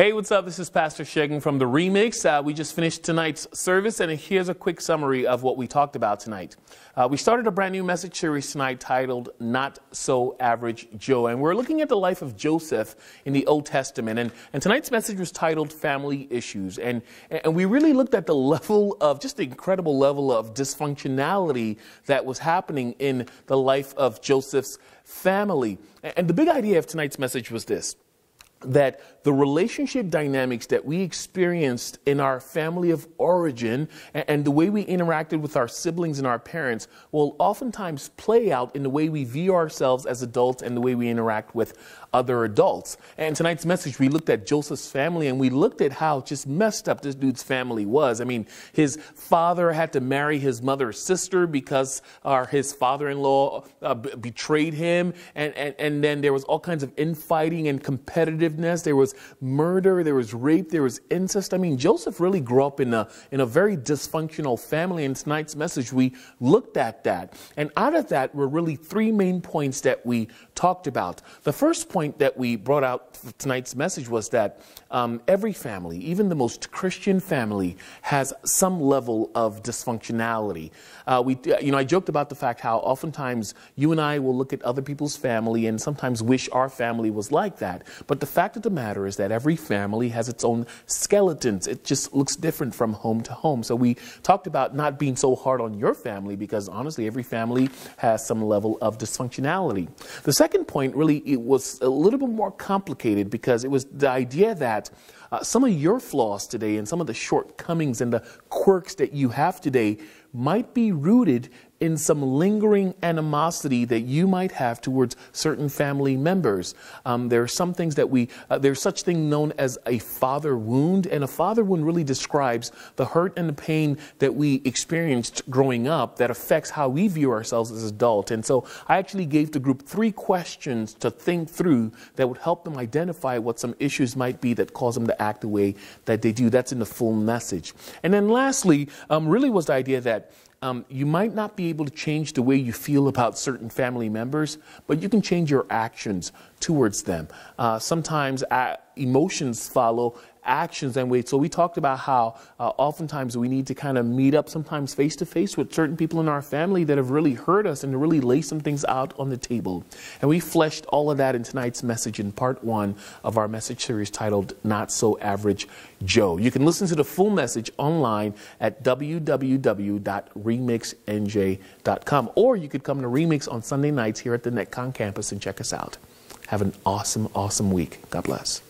Hey, what's up? This is Pastor Shegan from The Remix. We just finished tonight's service, and here's a quick summary of what we talked about tonight. We started a brand new message series tonight titled Not So Average Joe, and we're looking at the life of Joseph in the Old Testament. And tonight's message was titled Family Issues, and we really looked at the level of, just the incredible level of dysfunctionality that was happening in the life of Joseph's family. And the big idea of tonight's message was this: that the relationship dynamics that we experienced in our family of origin and the way we interacted with our siblings and our parents will oftentimes play out in the way we view ourselves as adults and the way we interact with other adults. And tonight's message, we looked at Joseph's family, and we looked at how just messed up this dude's family was. I mean, his father had to marry his mother's sister because his father-in-law betrayed him. And then there was all kinds of infighting and competitiveness. There was murder, there was rape, there was incest. I mean, Joseph really grew up in a very dysfunctional family. In tonight's message, we looked at that. And out of that were really three main points that we talked about. The first point that we brought out for tonight's message was that every family, even the most Christian family, has some level of dysfunctionality. I joked about the fact how oftentimes you and I will look at other people's family and sometimes wish our family was like that. But the fact of the matter is that every family has its own skeletons. It just looks different from home to home. So we talked about not being so hard on your family because honestly, every family has some level of dysfunctionality. The second point really, it was a little bit more complicated because it was the idea that some of your flaws today and some of the shortcomings and the quirks that you have today might be rooted in some lingering animosity that you might have towards certain family members. There are some things that there's such thing known as a father wound, and a father wound really describes the hurt and the pain that we experienced growing up that affects how we view ourselves as adults. And so I actually gave the group 3 questions to think through that would help them identify what some issues might be that cause them to act the way that they do. That's in the full message. And then lastly, really was the idea that you might not be able to change the way you feel about certain family members, but you can change your actions towards them. Sometimes emotions follow actions and ways. So we talked about how oftentimes we need to kind of meet up sometimes face to face with certain people in our family that have really hurt us and to really lay some things out on the table. And we fleshed all of that in tonight's message in part 1 of our message series titled Not So Average Joe. You can listen to the full message online at www.remixnj.com, or you could come to Remix on Sunday nights here at the Netcon campus and check us out. Have an awesome, awesome week. God bless.